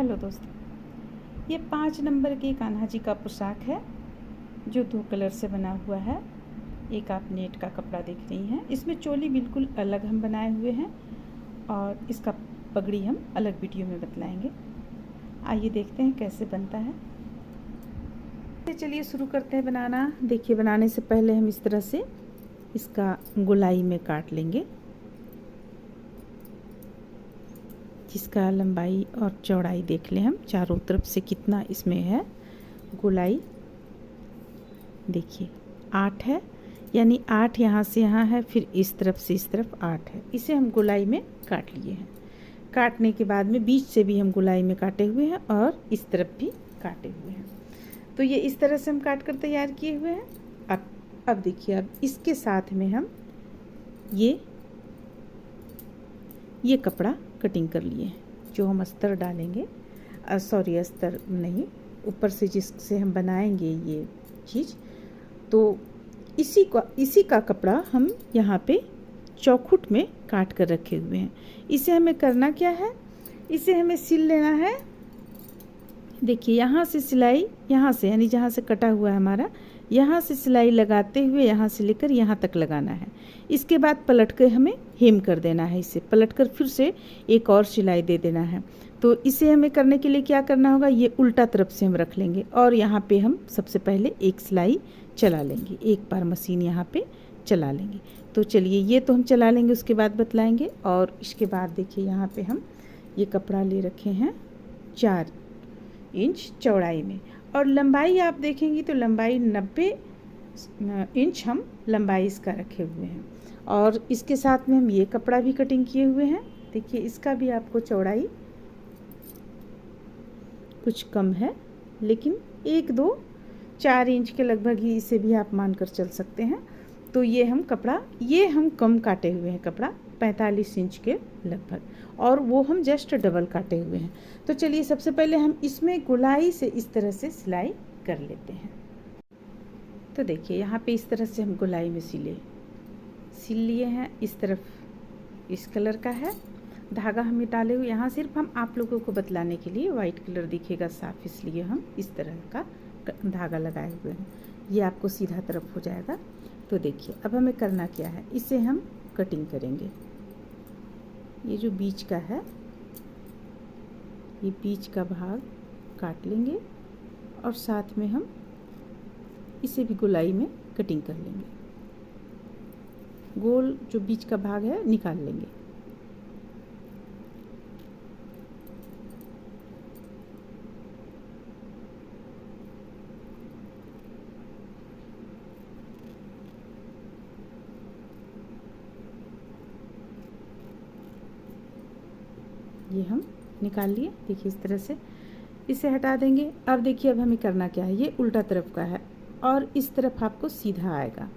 Hello दोस्तों, ये 5 number के कान्हा जी का पोशाक है जो 2 कलर से बना हुआ है। एक आप नेट का कपड़ा देख रही हैं, इसमें चोली बिल्कुल अलग हम बनाए हुए हैं और इसका पगड़ी हम अलग वीडियो में बतलाएंगे। आइए देखते हैं कैसे बनता है। चलिए शुरू करते हैं बनाना। देखिए, बनाने से पहले हम इस तरह से इसका गोलाई में काट लेंगे, जिसका लंबाई और चौड़ाई देख लें हम चारों तरफ से कितना इसमें है गोलाई। देखिए 8 है, यानी 8 यहाँ से यहाँ है, फिर इस तरफ से इस तरफ 8 है। इसे हम गोलाई में काट लिए हैं। काटने के बाद में बीच से भी हम गोलाई में काटे हुए हैं और इस तरफ भी काटे हुए हैं। तो ये इस तरह से हम काट कर तैयार किए हुए हैं। अब देखिए, अब इसके साथ में हम ये कपड़ा कटिंग कर लिए हैं, जो हम अस्तर डालेंगे। अस्तर नहीं, ऊपर से जिससे हम बनाएंगे ये चीज़, तो इसी का कपड़ा हम यहाँ पे चौखुट में काट कर रखे हुए हैं। इसे हमें करना क्या है, इसे हमें सिल लेना है। देखिए, यहाँ से सिलाई, यहाँ से यानी जहाँ से कटा हुआ है हमारा, यहाँ से सिलाई लगाते हुए यहाँ से लेकर यहाँ तक लगाना है। इसके बाद पलट कर हमें हेम कर देना है। इसे पलट कर फिर से एक और सिलाई दे देना है। तो इसे हमें करने के लिए क्या करना होगा, ये उल्टा तरफ से हम रख लेंगे और यहाँ पे हम सबसे पहले एक सिलाई चला लेंगे, एक बार मशीन यहाँ पे चला लेंगे। तो चलिए, ये तो हम चला लेंगे, उसके बाद बतलाएंगे। और इसके बाद देखिए, यहाँ पे हम ये कपड़ा ले रखे हैं 4 इंच चौड़ाई में, और लंबाई आप देखेंगी तो लंबाई 90 इंच हम लंबाई इसका रखे हुए हैं। और इसके साथ में हम ये कपड़ा भी कटिंग किए हुए हैं। देखिए, इसका भी आपको चौड़ाई कुछ कम है, लेकिन 1-2-4 इंच के लगभग ही इसे भी आप मानकर चल सकते हैं। तो ये हम कम काटे हुए हैं, कपड़ा 45 इंच के लगभग, और वो हम जस्ट डबल काटे हुए हैं। तो चलिए, सबसे पहले हम इसमें गोलाई से इस तरह से सिलाई कर लेते हैं। तो देखिए, यहाँ पे इस तरह से हम गोलाई में सिल लिए हैं। इस तरफ इस कलर का है धागा हमें डाले हुए। यहाँ सिर्फ हम आप लोगों को बतलाने के लिए, वाइट कलर दिखेगा साफ, इसलिए हम इस तरह का धागा लगाए हुए हैं। ये आपको सीधा तरफ हो जाएगा। तो देखिए, अब हमें करना क्या है, इसे हम कटिंग करेंगे। ये जो बीच का है, ये बीच का भाग काट लेंगे और साथ में हम इसे भी गोलाई में कटिंग कर लेंगे। गोल जो बीच का भाग है निकाल लेंगे। ये हम निकाल लिए। देखिए, इस तरह से इसे हटा देंगे। अब देखिए, अब हमें करना क्या है, ये उल्टा तरफ का है और इस तरफ आपको सीधा आएगा।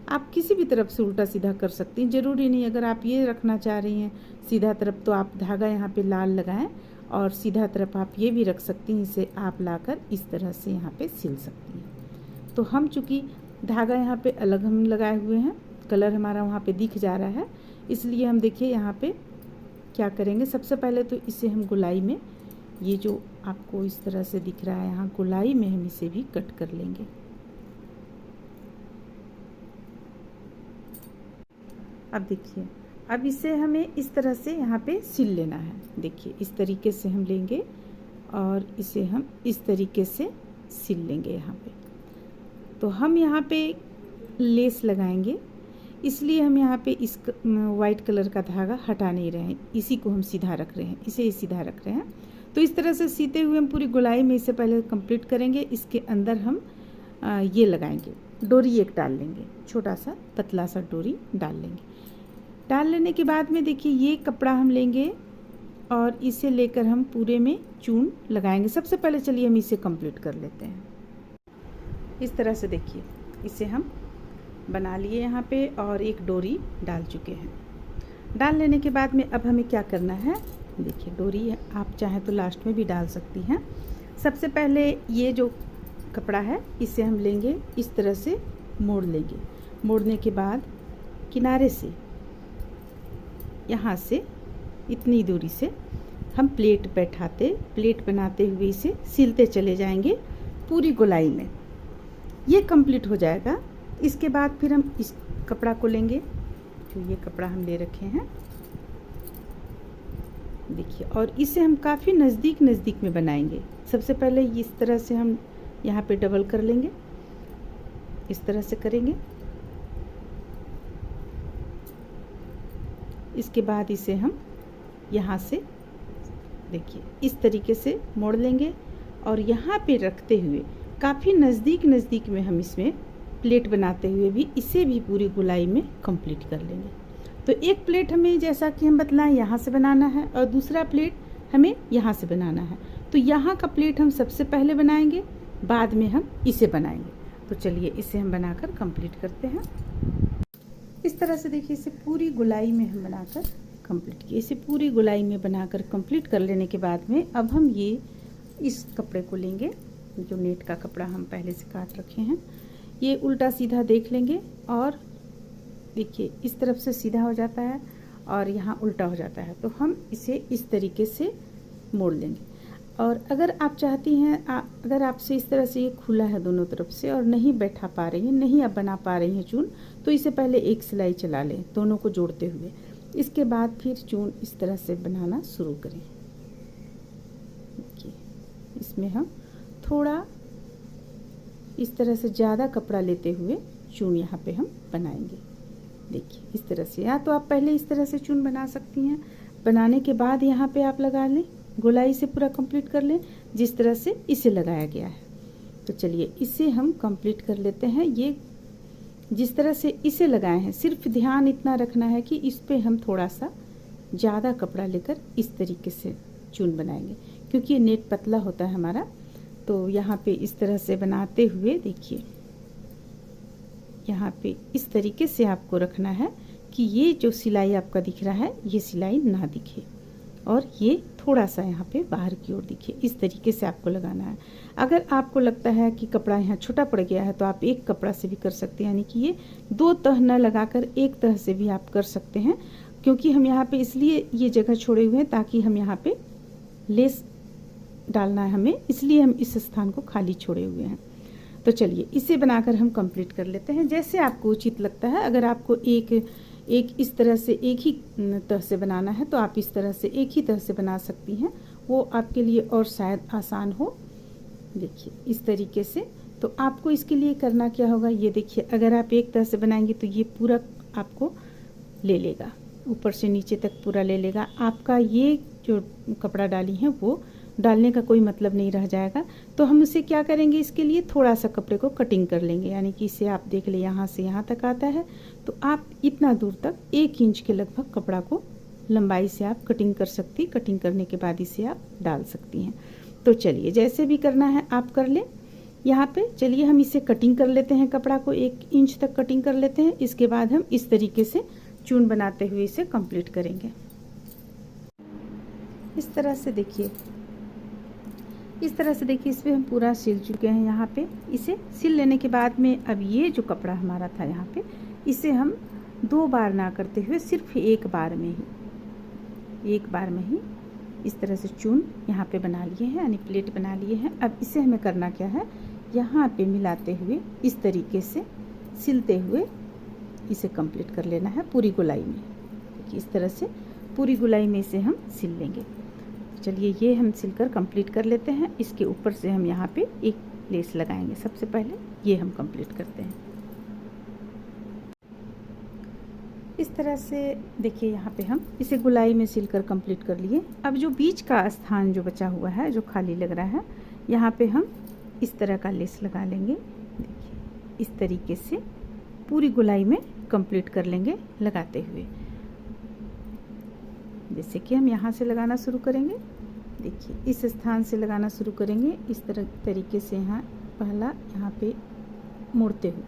आप किसी भी तरफ से उल्टा सीधा कर सकती हैं, ज़रूरी नहीं। अगर आप ये रखना चाह रही हैं सीधा तरफ, तो आप धागा यहाँ पे लाल लगाएं और सीधा तरफ आप ये भी रख सकती हैं। इसे आप लाकर इस तरह से यहाँ पे सिल सकती हैं। तो हम चूँकि धागा यहाँ पे अलग हम लगाए हुए हैं, कलर हमारा वहाँ पे दिख जा रहा है, इसलिए हम देखिए यहाँ पे क्या करेंगे। सबसे पहले तो इसे हम गोलाई में, ये जो आपको इस तरह से दिख रहा है यहाँ, गोलाई में हम इसे भी कट कर लेंगे। अब देखिए, अब इसे हमें इस तरह से यहाँ पे सिल लेना है। देखिए, इस तरीके से हम लेंगे और इसे हम इस तरीके से सिल लेंगे यहाँ पे। तो हम यहाँ पे लेस लगाएंगे, इसलिए हम यहाँ पे इस वाइट कलर का धागा हटा नहीं रहे हैं, इसी को हम सीधा रख रहे हैं, इसे सीधा रख रहे हैं। तो इस तरह से सीते हुए हम पूरी गोलाई में इसे पहले कंप्लीट करेंगे। इसके अंदर हम ये लगाएंगे, डोरी एक डाल लेंगे, छोटा सा पतला सा डोरी डाल लेंगे। डाल लेने के बाद में देखिए, ये कपड़ा हम लेंगे और इसे लेकर हम पूरे में चून लगाएंगे। सबसे पहले चलिए हम इसे कंप्लीट कर लेते हैं। इस तरह से देखिए, इसे हम बना लिए यहाँ पे और एक डोरी डाल चुके हैं। डाल लेने के बाद में अब हमें क्या करना है, देखिए, डोरी आप चाहें तो लास्ट में भी डाल सकती हैं। सबसे पहले ये जो कपड़ा है, इसे हम लेंगे, इस तरह से मोड़ लेंगे। मोड़ने के बाद किनारे से, यहाँ से इतनी दूरी से हम प्लेट बनाते हुए इसे सिलते चले जाएंगे पूरी गोलाई में। ये कंप्लीट हो जाएगा। इसके बाद फिर हम इस कपड़ा को लेंगे, जो ये कपड़ा हम ले रखे हैं, देखिए, और इसे हम काफ़ी नज़दीक में बनाएंगे। सबसे पहले इस तरह से हम यहाँ पे डबल कर लेंगे, इस तरह से करेंगे। इसके बाद इसे हम यहाँ से देखिए इस तरीके से मोड़ लेंगे और यहाँ पे रखते हुए काफ़ी नज़दीक में हम इसमें प्लेट बनाते हुए भी इसे भी पूरी गोलाई में कंप्लीट कर लेंगे। तो एक प्लेट हमें, जैसा कि हम बतलाएं, यहाँ से बनाना है और दूसरा प्लेट हमें यहाँ से बनाना है। तो यहाँ का प्लेट हम सबसे पहले बनाएंगे, बाद में हम इसे बनाएंगे। तो चलिए इसे हम बनाकर कंप्लीट करते हैं। इस तरह से देखिए इसे पूरी गोलाई में हम बनाकर कंप्लीट किए। इसे पूरी गोलाई में बनाकर कंप्लीट कर लेने के बाद में अब हम ये इस कपड़े को लेंगे, जो नेट का कपड़ा हम पहले से काट रखे हैं, ये उल्टा सीधा देख लेंगे और देखिए इस तरफ से सीधा हो जाता है और यहाँ उल्टा हो जाता है। तो हम इसे इस तरीके से मोड़ लेंगे। और अगर आप चाहती हैं, अगर आपसे इस तरह से ये खुला है दोनों तरफ से और नहीं बैठा पा रही हैं, नहीं आप बना पा रही हैं चून, तो इसे पहले एक सिलाई चला लें दोनों को जोड़ते हुए। इसके बाद फिर चून इस तरह से बनाना शुरू करें। देखिए इसमें हम थोड़ा इस तरह से ज़्यादा कपड़ा लेते हुए चून यहाँ पे हम बनाएंगे। देखिए इस तरह से, या तो आप पहले इस तरह से चून बना सकती हैं, बनाने के बाद यहाँ पे आप लगा लें, गोलाई से पूरा कंप्लीट कर लें जिस तरह से इसे लगाया गया है। तो चलिए इसे हम कंप्लीट कर लेते हैं। ये जिस तरह से इसे लगाए हैं, सिर्फ ध्यान इतना रखना है कि इस पे हम थोड़ा सा ज़्यादा कपड़ा लेकर इस तरीके से चून बनाएंगे, क्योंकि ये नेट पतला होता है हमारा। तो यहाँ पे इस तरह से बनाते हुए देखिए, यहाँ पे इस तरीके से आपको रखना है कि ये जो सिलाई आपका दिख रहा है ये सिलाई ना दिखे और ये थोड़ा सा यहाँ पे बाहर की ओर दिखे। इस तरीके से आपको लगाना है। अगर आपको लगता है कि कपड़ा यहाँ छोटा पड़ गया है तो आप एक कपड़ा से भी कर सकते हैं, यानी कि ये दो तह न लगाकर एक तह से भी आप कर सकते हैं, क्योंकि हम यहाँ पे इसलिए ये जगह छोड़े हुए हैं ताकि हम यहाँ पे लेस डालना है हमें, इसलिए हम इस स्थान को खाली छोड़े हुए हैं। तो चलिए इसे बनाकर हम कंप्लीट कर लेते हैं जैसे आपको उचित लगता है। अगर आपको एक इस तरह से एक ही तह से बनाना है तो आप इस तरह से एक ही तह से बना सकती हैं, वो आपके लिए और शायद आसान हो। देखिए इस तरीके से। तो आपको इसके लिए करना क्या होगा, ये देखिए, अगर आप एक तह से बनाएंगे तो ये पूरा आपको ले लेगा, ऊपर से नीचे तक पूरा ले लेगा। आपका ये जो कपड़ा डाली है वो डालने का कोई मतलब नहीं रह जाएगा। तो हम उसे क्या करेंगे, इसके लिए थोड़ा सा कपड़े को कटिंग कर लेंगे, यानी कि इसे आप देख ले यहाँ से यहाँ तक आता है, तो आप इतना दूर तक 1 इंच के लगभग कपड़ा को लंबाई से आप कटिंग कर सकती। कटिंग करने के बाद इसे आप डाल सकती हैं। तो चलिए जैसे भी करना है आप कर लें। यहाँ पे चलिए हम इसे कटिंग कर लेते हैं, कपड़ा को 1 इंच तक कटिंग कर लेते हैं। इसके बाद हम इस तरीके से चून बनाते हुए इसे कंप्लीट करेंगे। इस तरह से देखिए, इसमें हम पूरा सिल चुके हैं। यहाँ पे इसे सिल लेने के बाद में अब ये जो कपड़ा हमारा था यहाँ पे, इसे हम 2 बार ना करते हुए सिर्फ एक बार में ही इस तरह से चून यहाँ पे बना लिए हैं, यानी प्लेट बना लिए हैं। अब इसे हमें करना क्या है, यहाँ पे मिलाते हुए इस तरीके से सिलते हुए इसे कंप्लीट कर लेना है पूरी गोलाई में। देखिए इस तरह से पूरी गोलाई में इसे हम सिल लेंगे। चलिए ये हम सिलकर कंप्लीट कर लेते हैं। इसके ऊपर से हम यहाँ पे एक लेस लगाएंगे। सबसे पहले ये हम कंप्लीट करते हैं। इस तरह से देखिए यहाँ पे हम इसे गोलाई में सिलकर कंप्लीट कर लिए। अब जो बीच का स्थान जो बचा हुआ है, जो खाली लग रहा है, यहाँ पे हम इस तरह का लेस लगा लेंगे। देखिए इस तरीके से पूरी गोलाई में कंप्लीट कर लेंगे लगाते हुए। जैसे कि हम यहाँ से लगाना शुरू करेंगे, देखिए इस स्थान से लगाना शुरू करेंगे। इस तरीके से यहाँ पे मोड़ते हुए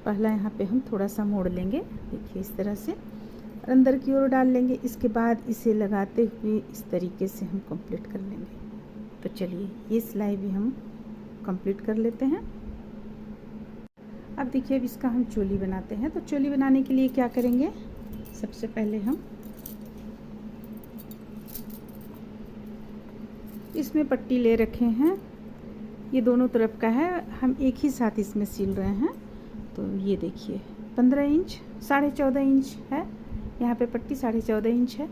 पहला यहाँ पे हम थोड़ा सा मोड़ लेंगे। देखिए इस तरह से अंदर की ओर डाल लेंगे। इसके बाद इसे लगाते हुए इस तरीके से हम कंप्लीट कर लेंगे। तो चलिए ये सिलाई भी हम कंप्लीट कर लेते हैं। अब देखिए अब इसका हम चोली बनाते हैं। तो चोली बनाने के लिए क्या करेंगे, सबसे पहले हम इसमें पट्टी ले रखे हैं, ये दोनों तरफ का है, हम एक ही साथ इसमें सिल रहे हैं। तो ये देखिए 15 इंच 14.5 इंच है, यहाँ पे पट्टी 14.5 इंच है,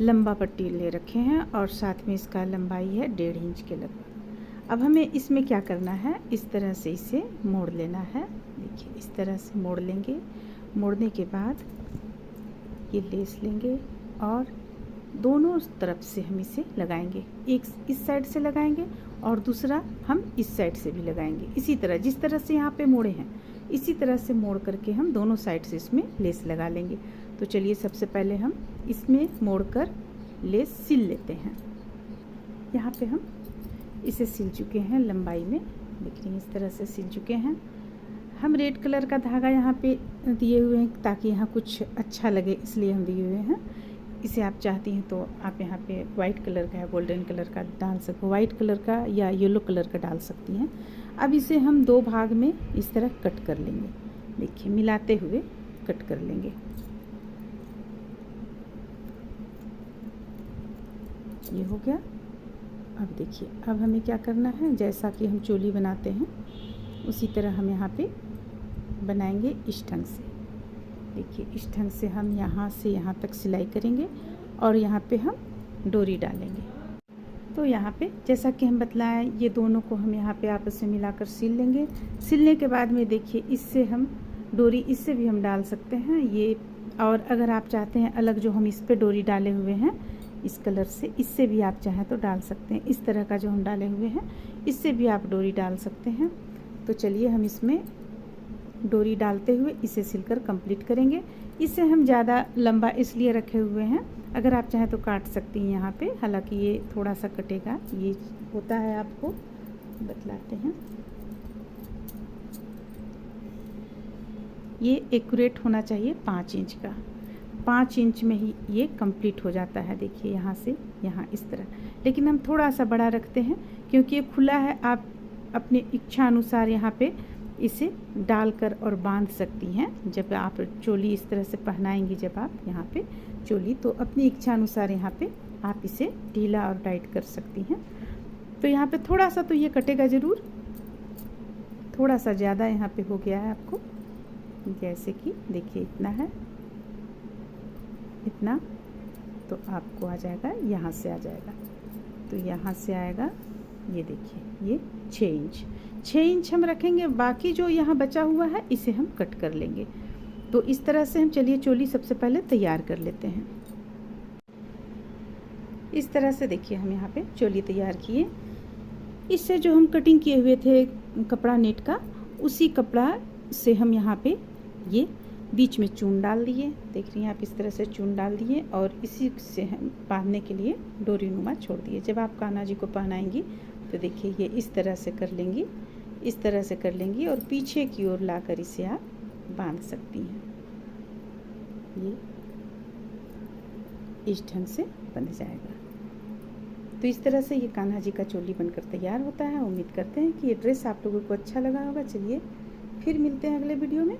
लंबा पट्टी ले रखे हैं और साथ में इसका लंबाई है 1.5 इंच के लगभग। अब हमें इसमें क्या करना है, इस तरह से इसे मोड़ लेना है। देखिए इस तरह से मोड़ लेंगे, मोड़ने के बाद ये लेस लेंगे और दोनों तरफ से हम इसे लगाएंगे, एक इस साइड से लगाएंगे और दूसरा हम इस साइड से भी लगाएंगे। इसी तरह जिस तरह से यहाँ पे मोड़े हैं इसी तरह से मोड़ करके हम दोनों साइड से इसमें लेस लगा लेंगे। तो चलिए सबसे पहले हम इसमें मोड़कर लेस सिल लेते हैं। यहाँ पे हम इसे सिल चुके हैं लंबाई में, देखिए इस तरह से सिल चुके हैं। हम रेड कलर का धागा यहाँ पे दिए हुए हैं ताकि यहाँ कुछ अच्छा लगे, इसलिए हम दिए हुए हैं। इसे आप चाहती हैं तो आप यहाँ पे वाइट कलर का या गोल्डन कलर का डाल सकते, वाइट कलर का या येलो कलर का डाल सकती हैं। अब इसे हम 2 भाग में इस तरह कट कर लेंगे, देखिए मिलाते हुए कट कर लेंगे। ये हो गया। अब देखिए अब हमें क्या करना है, जैसा कि हम चोली बनाते हैं उसी तरह हम यहाँ पे बनाएंगे इस ढंग से। देखिए इस ढंग से हम यहाँ से यहाँ तक सिलाई करेंगे और यहाँ पे हम डोरी डालेंगे। तो यहाँ पे जैसा कि हम बतलाएं, ये दोनों को हम यहाँ पे आपस में मिलाकर सिल लेंगे। सिलने के बाद में देखिए इससे हम डोरी इससे भी हम डाल सकते हैं ये, और अगर आप चाहते हैं अलग जो हम इस पे डोरी डाले हुए हैं इस कलर से, इससे भी आप चाहें तो डाल सकते हैं। इस तरह का जो हम डाले हुए हैं इससे भी आप डोरी डाल सकते हैं। तो चलिए हम इसमें डोरी डालते हुए इसे सिलकर कंप्लीट करेंगे। इसे हम ज़्यादा लंबा इसलिए रखे हुए हैं, अगर आप चाहें तो काट सकती हैं यहाँ पे, हालांकि ये थोड़ा सा कटेगा, ये होता है, आपको बतलाते हैं। ये एक्यूरेट होना चाहिए 5 इंच का, 5 इंच में ही ये कंप्लीट हो जाता है। देखिए यहाँ से यहाँ इस तरह, लेकिन हम थोड़ा सा बड़ा रखते हैं क्योंकि ये खुला है। आप अपने इच्छा अनुसार यहाँ पे इसे डालकर और बांध सकती हैं। जब आप चोली इस तरह से पहनाएंगी, जब आप यहाँ पे चोली, तो अपनी इच्छा अनुसार यहाँ पे आप इसे ढीला और टाइट कर सकती हैं। तो यहाँ पे थोड़ा सा तो ये कटेगा ज़रूर, थोड़ा सा ज़्यादा यहाँ पे हो गया है आपको, जैसे कि देखिए इतना है, इतना तो आपको आ जाएगा, यहाँ से आ जाएगा, तो यहाँ से आएगा, ये देखिए ये 6 इंच हम रखेंगे। बाकी जो यहाँ बचा हुआ है इसे हम कट कर लेंगे। तो इस तरह से हम, चलिए चोली सबसे पहले तैयार कर लेते हैं। इस तरह से देखिए हम यहाँ पे चोली तैयार किए। इससे जो हम कटिंग किए हुए थे कपड़ा नेट का, उसी कपड़ा से हम यहाँ पे ये बीच में चून डाल दिए, देख रही हैं आप, इस तरह से चून डाल दिए और इसी से हम बांधने के लिए डोरी नुमा छोड़ दिए। जब आप कान्हा जी को पहनाएंगी तो देखिए ये इस तरह से कर लेंगी, इस तरह से कर लेंगी और पीछे की ओर लाकर इसे आप बांध सकती हैं। ये इस ढंग से बन जाएगा। तो इस तरह से ये कान्हा जी का चोली बनकर तैयार होता है। उम्मीद करते हैं कि ये ड्रेस आप लोगों को अच्छा लगा होगा। चलिए फिर मिलते हैं अगले वीडियो में।